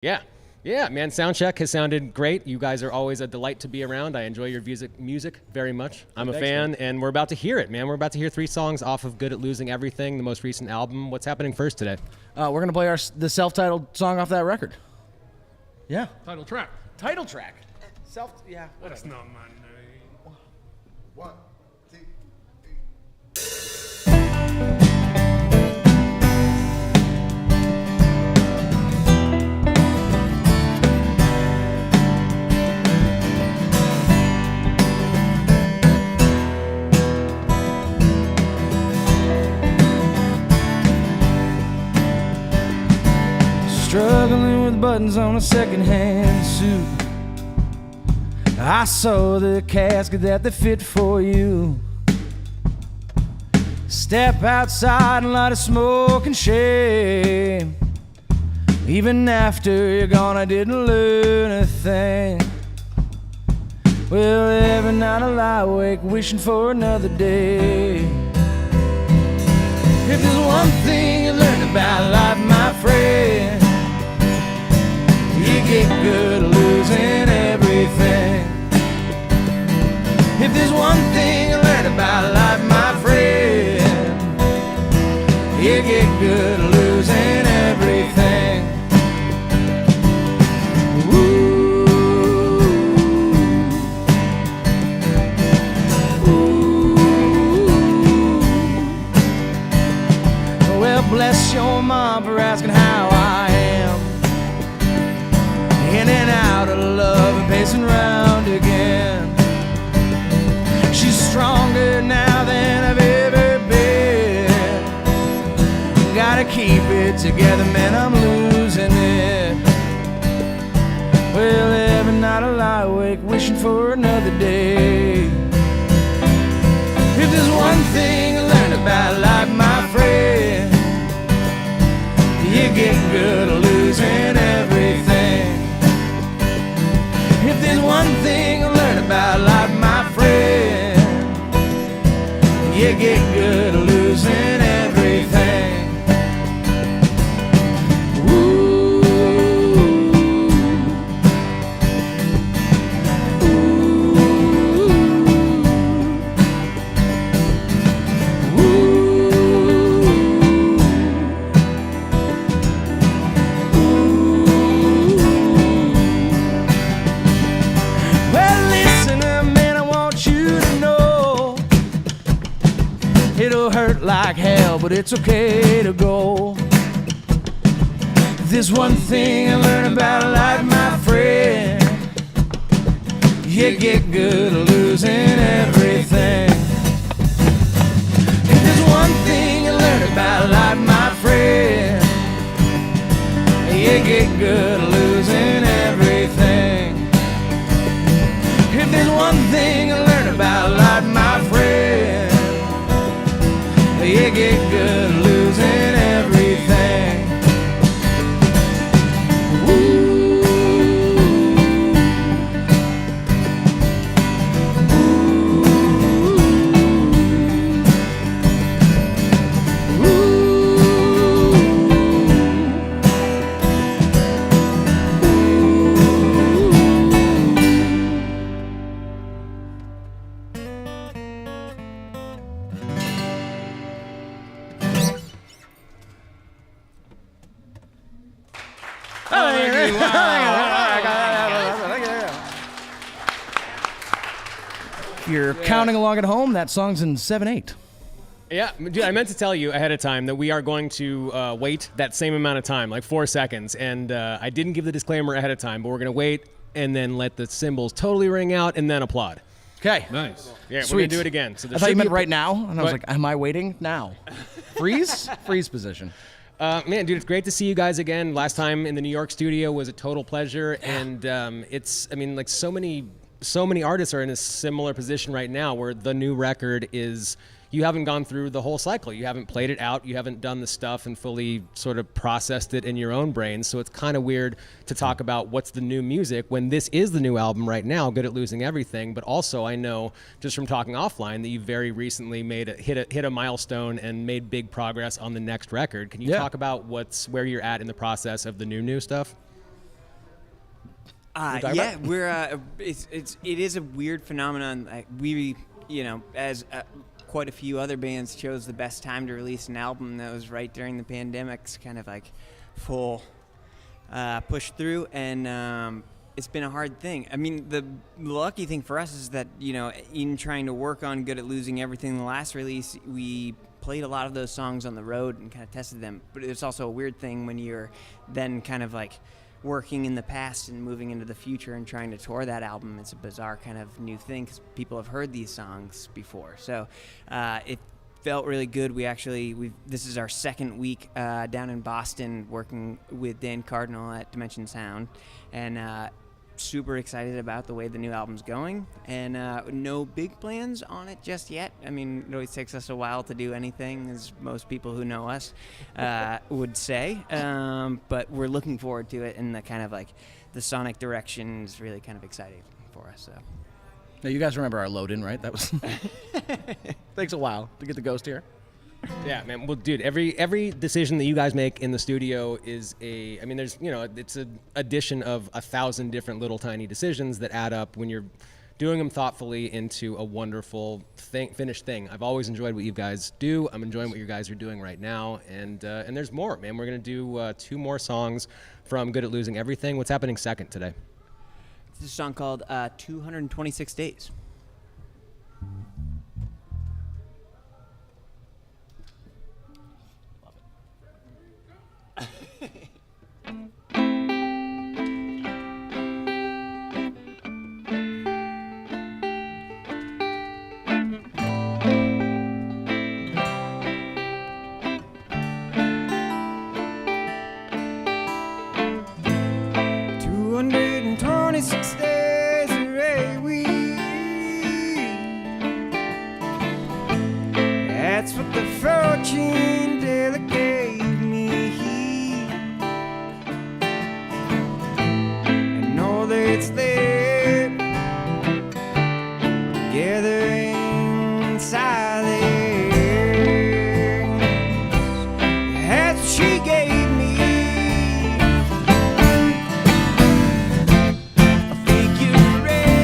Yeah. Yeah, man, Soundcheck has sounded great. You guys are always a delight to be around. I enjoy your music very much. I'm a fan, and we're about to hear it, man. We're about to hear 3 songs off of Good at Losing Everything, the most recent album. What's happening first today? We're going to play the self-titled song off that record. Yeah. Title track. Title track. Yeah. That's not my name. 1, 2, 3. Struggling with buttons on a second-hand suit. I saw the casket that they fit for you. Step outside and light a smoke and shame. Even after you're gone, I didn't learn a thing. Well, every night I lie awake wishing for another day. If there's one thing you learn about life, my friend, you get good at losing everything. If there's one thing you learn about life, my friend, you get good at losing everything. Ooh. Ooh. Well, bless your mom for asking how I am. In and out of love and pacing round again. She's stronger now than I've ever been. Gotta keep it together, man, I'm losing it. Well, every night I lie awake wishing for another day. If there's one thing I learned about life, my friend, you get good at losing everything. If there's one thing I learned about life, my friend, you get good at losing everything. Ooh. Ooh. Well, listen, man, I want you to know it'll hurt like hell, but it's okay to go. There's one thing I learned about life, my friend, you get good at losing everything. If there's one thing I learned about life, my friend, you get good at losing everything. If there's one thing I learned about life, my friend, you get good at losing everything. Ooh. Ooh. If you're counting along at home, that song's in 7/8. Yeah, dude, I meant to tell you ahead of time that we are going to wait that same amount of time, like 4 seconds. And I didn't give the disclaimer ahead of time, but we're going to wait and then let the cymbals totally ring out and then applaud. Okay. Nice. Yeah, Sweet. we're going to do it again. So I thought you meant right now, and I was What? like, am I waiting now? Freeze? Freeze position. Man, dude, it's great to see you guys again. Last time in the New York studio was a total pleasure. And it's, I mean, like so many artists are in a similar position right now where the new record is, you haven't gone through the whole cycle. You haven't played it out. You haven't done the stuff and fully sort of processed it in your own brain. So it's kind of weird to talk about what's the new music when this is the new album right now, Good at Losing Everything. But also I know just from talking offline that you very recently hit a milestone and made big progress on the next record. Can you talk about where you're at in the process of the new stuff? talk Yeah, about? we're it is a weird phenomenon. Like we, as quite a few other bands chose the best time to release an album that was right during the pandemic's kind of like full push through, and it's been a hard thing. I mean, the lucky thing for us is that in trying to work on Good at Losing Everything, the last release, we played a lot of those songs on the road and kind of tested them. But it's also a weird thing when you're then kind of like working in the past and moving into the future and trying to tour that album. It's a bizarre kind of new thing because people have heard these songs before. So it felt really good. This is our second week down in Boston working with Dan Cardinal at Dimension Sound, and super excited about the way the new album's going, and no big plans on it just yet. I mean, it always takes us a while to do anything, as most people who know us would say, but we're looking forward to it, and the kind of like the sonic direction is really kind of exciting for us. So. Now, you guys remember our load-in, right? That was takes a while to get the Ghost here. Yeah, man. Well, dude, every decision that you guys make in the studio is there's, it's an addition of 1,000 different little tiny decisions that add up when you're doing them thoughtfully into a wonderful finished thing. I've always enjoyed what you guys do. I'm enjoying what you guys are doing right now, and there's more, man. We're gonna do 2 more songs from Good at Losing Everything. What's happening second today? It's a song called 226 Days. That's what the fortune teller gave me, and know that it's there gathering silence. That's what she gave me, a figure eight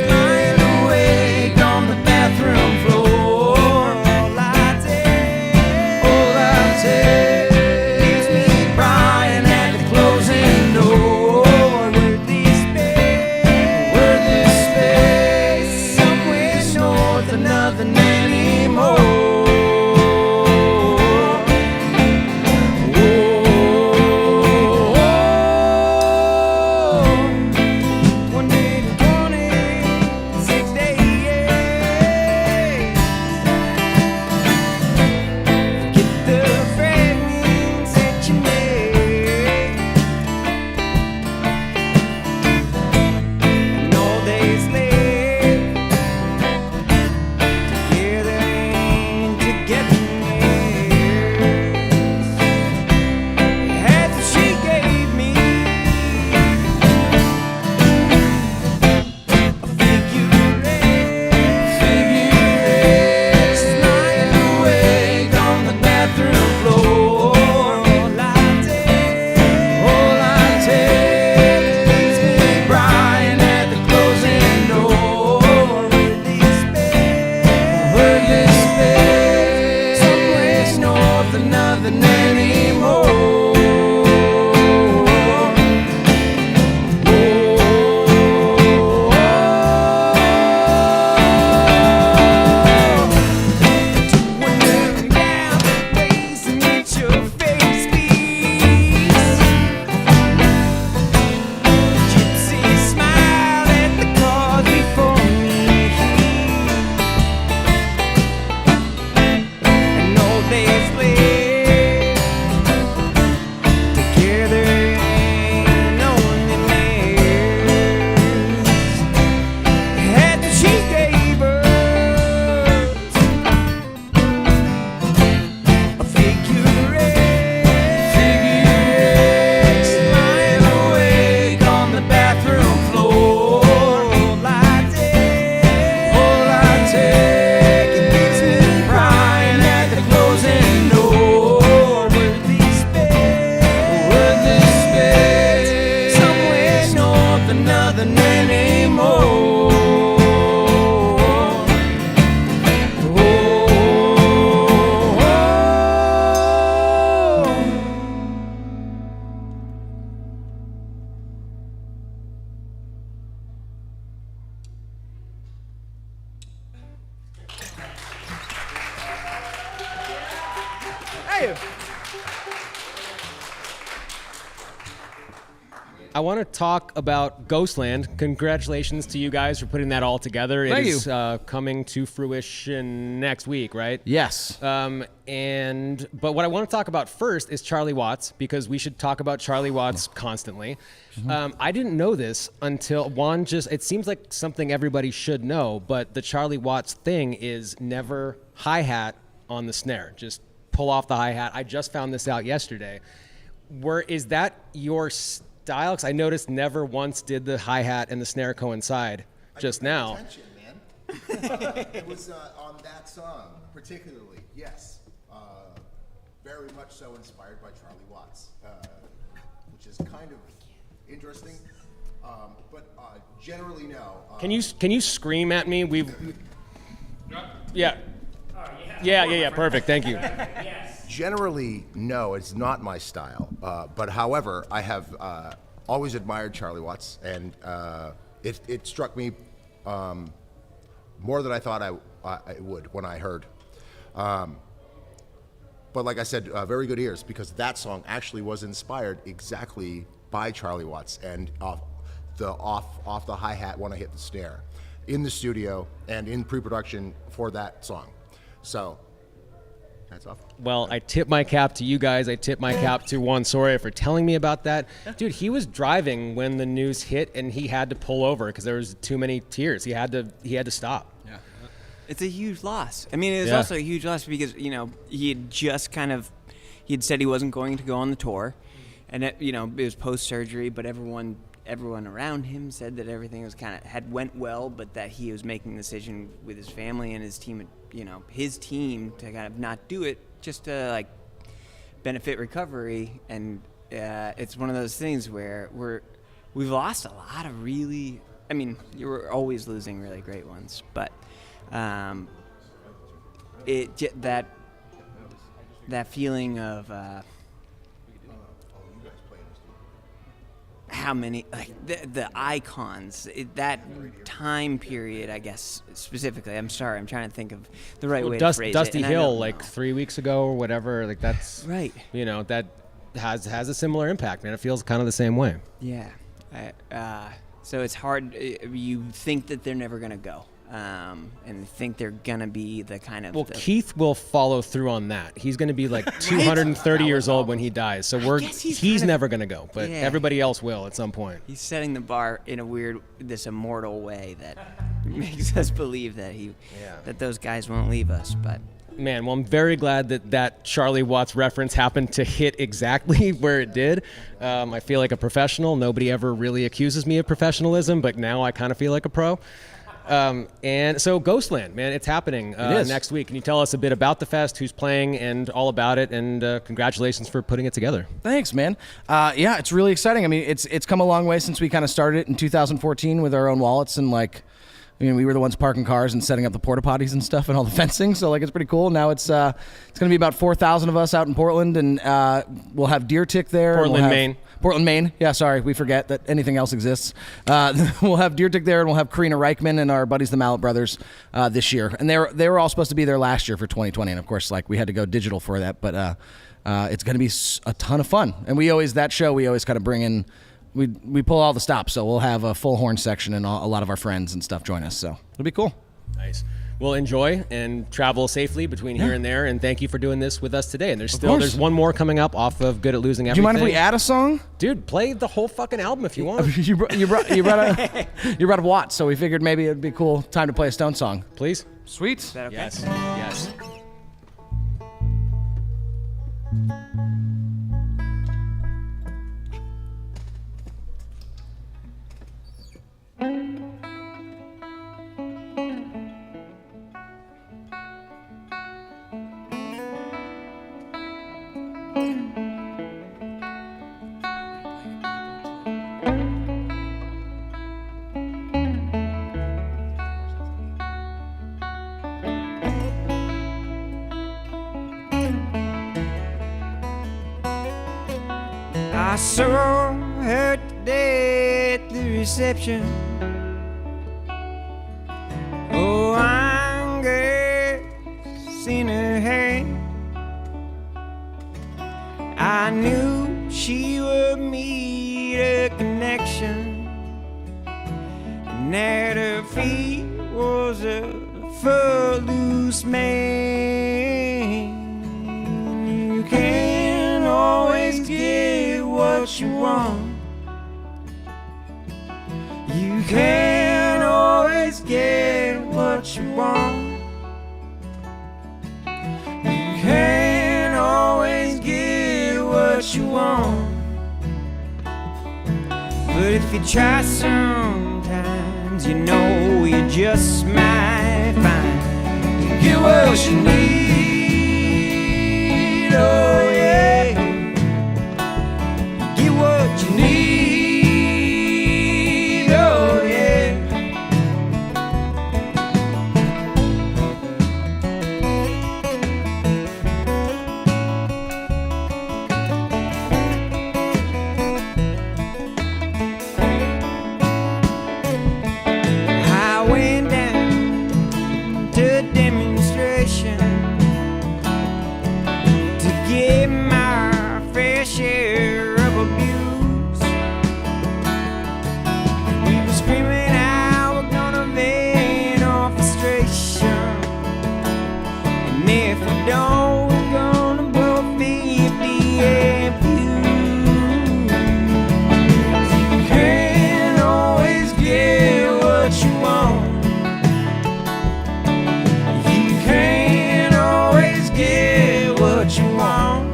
lying awake on the bathroom floor. Hey! I want to talk about Ghostland. Congratulations to you guys for putting that all together. Thank it is coming to fruition next week, right? Yes. But what I want to talk about first is Charlie Watts, because we should talk about Charlie Watts constantly. I didn't know this until Juan it seems like something everybody should know, but the Charlie Watts thing is never hi-hat on the snare. Just pull off the hi-hat. I just found this out yesterday. Is that your style? Because I noticed never once did the hi-hat and the snare coincide just now. Attention, man. It was on that song, particularly, yes. Very much so inspired by Charlie Watts, which is kind of interesting. But generally, no. Can you scream at me? Yeah. Yeah. Perfect. Thank you. Generally, no, it's not my style. But however, I have always admired Charlie Watts, and it struck me more than I thought I would when I heard. But like I said, very good ears, because that song actually was inspired exactly by Charlie Watts, and off the hi-hat when I hit the snare in the studio and in pre-production for that song. So that's off. Well, I tip my cap to you guys. I tip my cap to Juan Soria for telling me about that. Dude, he was driving when the news hit, and he had to pull over because there was too many tears. He had to stop. Yeah. It's a huge loss. I mean, it was also a huge loss because, he had just he had said he wasn't going to go on the tour, and it was post-surgery, but everyone around him said that everything was had went well, but that he was making the decision with his family and his team, his team to kind of not do it just to benefit recovery. And it's one of those things where we've lost a lot of really, you're always losing really great ones, but that feeling of how many the icons, that time period, I guess specifically. I'm sorry, I'm trying to think of the right way to phrase Dusty it. Hill, 3 weeks ago or whatever, that's right. That has a similar impact, man. It feels kind of the same way. Yeah. So it's hard. You think that they're never gonna go, and think they're gonna be the kind of. Well, Keith will follow through on that. He's going to be 230 years old when he dies. So he's never going to go, but everybody else will at some point. He's setting the bar in this immortal way that makes us believe that that those guys won't leave us. But man, well, I'm very glad that Charlie Watts reference happened to hit exactly where it did. I feel like a professional. Nobody ever really accuses me of professionalism, but now I kind of feel like a pro. And so Ghostland, man, it's happening next week. Can you tell us a bit about the fest, who's playing, and all about it? And congratulations for putting it together. Thanks, man. Yeah, it's really exciting. It's come a long way since we kind of started it in 2014 with our own wallets, and we were the ones parking cars and setting up the porta potties and stuff and all the fencing. So it's pretty cool. Now it's going to be about 4,000 of us out in Portland, and we'll have Deer Tick there. Portland, Maine. Yeah, sorry, we forget that anything else exists. We'll have Deer Tick there, and we'll have Karina Reichman and our buddies, the Mallet Brothers, this year. And they were all supposed to be there last year for 2020, and of course, we had to go digital for that. But it's going to be a ton of fun. And we always kind of bring in. We pull all the stops, so we'll have a full horn section, and a lot of our friends and stuff join us. So it'll be cool. Nice. Well, enjoy and travel safely between here and there, and thank you for doing this with us today. And there's one more coming up off of Good at Losing Everything. Do you mind if we add a song? Dude, play the whole fucking album if you want. you brought a Watts, so we figured maybe it'd be a cool time to play a Stone song. Please. Sweet. is that okay? Yes. I saw her today at the reception. Oh, I'm good, seen her hair. knew she would meet a connection, and at her feet was a footloose man. You can't always get what you want. You can't always get what you want. You can't always get what you want. But if you try sometimes, you know you just might find you get what you need. Oh yeah, you get what you need. Oh yeah. I went down to a demonstration to get my fair share of abuse. We were screaming out, we're gonna vent our frustration, and if we don't, we're gonna blow 50 amperes. You can't always get what you want. You can't always get what you want.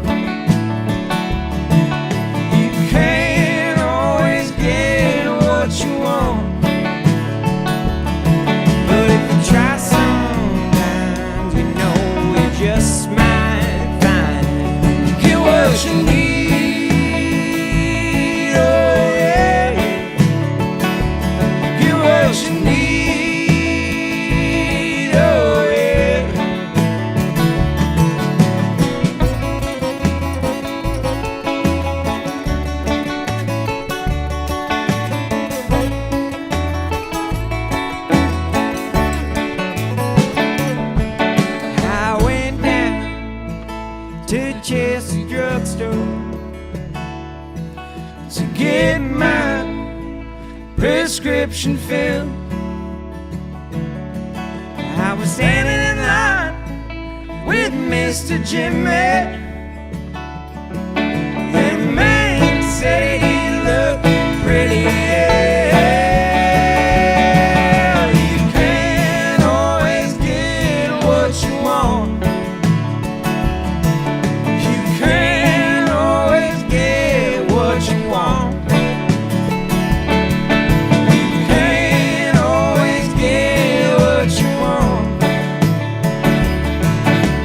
You can't always get what you want. But if you try sometimes, you know you just might find you get what you need. Oh yeah, get what you need. Oh yeah. I went down to Chester drugstore to get my prescription filled. I was standing in line with Mr. Jimmy. The man said he looked pretty. Yeah. You can't always get what you want. You can't always get what you want. You can't always get what you want.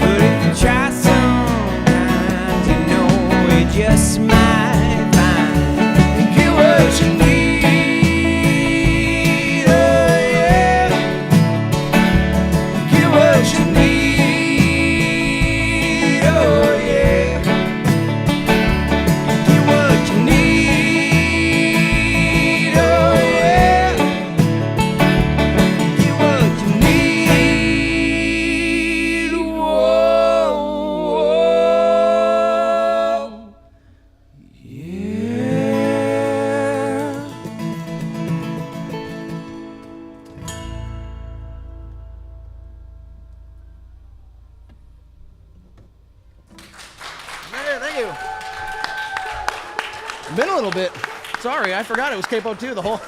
But if you try sometimes, you know you just might find you get what you need. Oh yeah, get what you need. Oh yeah, get what you need. Oh yeah, get what you need. Whoa, yeah. Yeah, thank you. Been a little bit. Sorry, I forgot it was capo too. The whole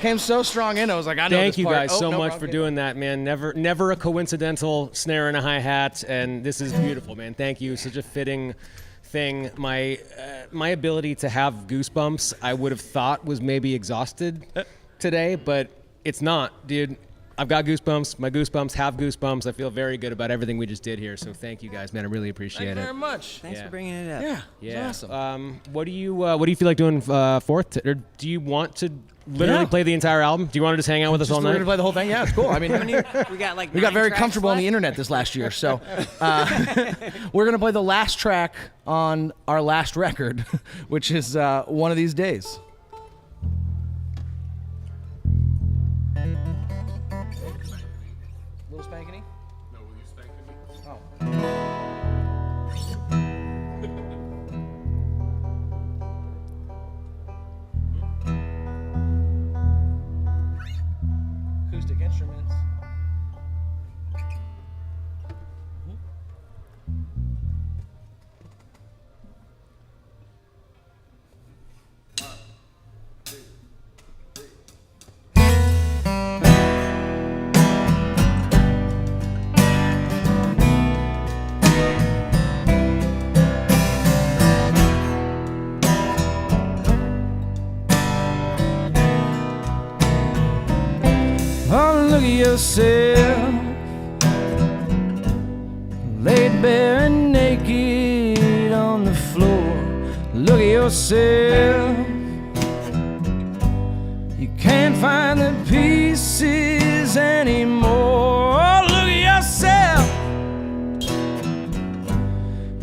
came so strong in. I was like, I know Thank this you part. guys Oh, so no, much wrong for capo. doing that, man. Never a coincidental snare and a hi-hat, and this is beautiful, man. Thank you. Such a fitting thing. My ability to have goosebumps, I would have thought was maybe exhausted today, but it's not, dude. I've got goosebumps. My goosebumps have goosebumps. I feel very good about everything we just did here. So thank you guys, man. I really appreciate Thank you it. very much. Thanks Yeah. for bringing it up. Yeah, Yeah. it's awesome. What do you feel like doing fourth? Or do you want to literally Yeah. play the entire album? Do you want to just hang out with us Just all we're night? gonna play the whole thing. Yeah, it's cool. I mean, We got like we got 9 very tracks comfortable on the left. internet this last year, so we're gonna play the last track on our last record, which is One of These Days. Little spankany. No, will you spank me? Oh. instruments. Oh, look at yourself, laid bare and naked on the floor. Look at yourself, you can't find the pieces anymore. Oh, look at yourself,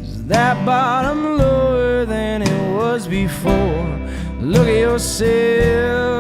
is that bottom lower than it was before? Look at yourself.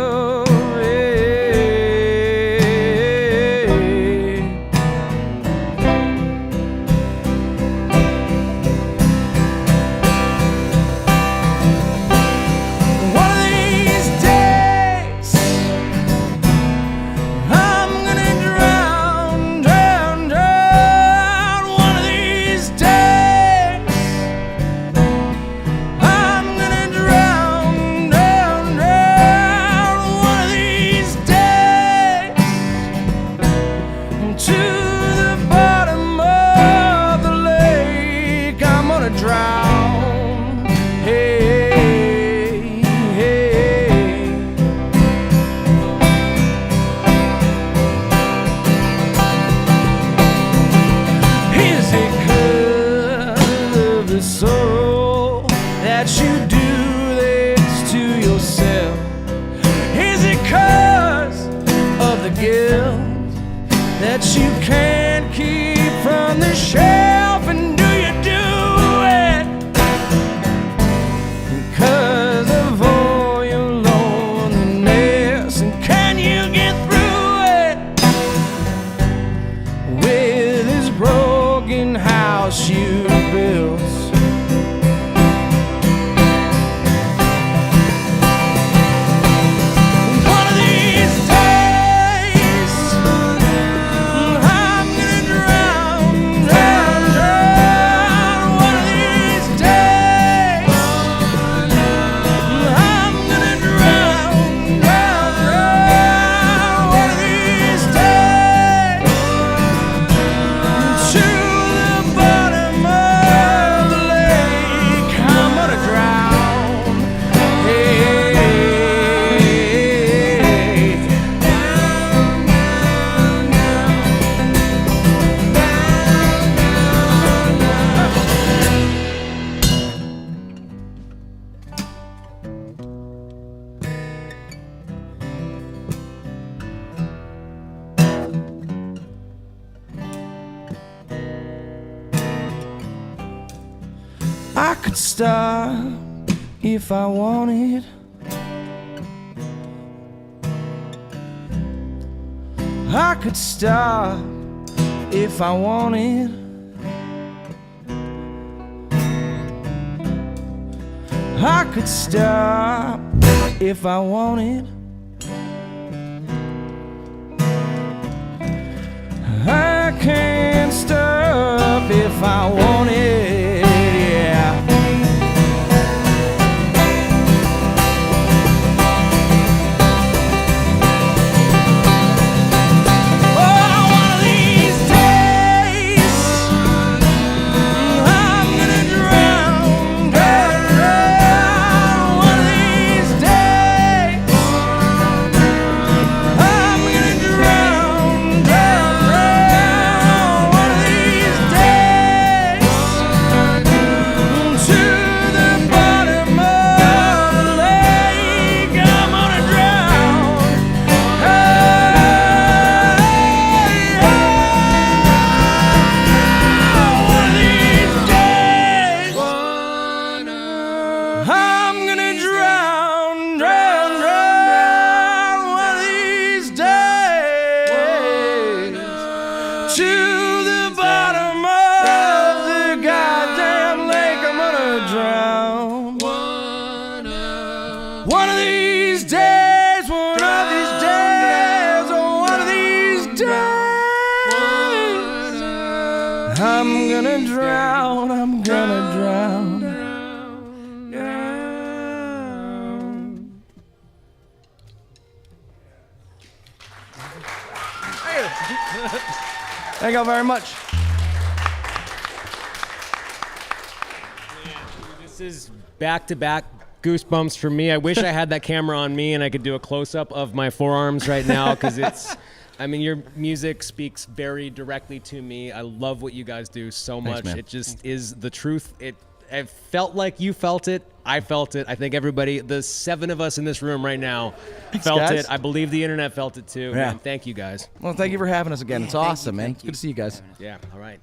That you can't keep from the shelf, and do you do it because of all your loneliness? And can you get through it with this broken house you built? I could stop if I wanted. I could stop if I wanted. I could stop if I wanted. I can't stop if I wanted. One of these days, one of these days, oh, one of these Thank y'all very much. This is back-to-back goosebumps for me. I wish I had that camera on me and I could do a close-up of my forearms right now because it's, I mean, your music speaks very directly to me. I love what you guys do so much. man. It just is the truth. I felt like you felt it. I felt it. I think everybody, the 7 of us in this room right now, felt guys. it. I believe the internet felt it too. Yeah. Man, thank you guys. Well, thank you for having us again. It's awesome, man. thank It's good to see you guys. Yeah, all right.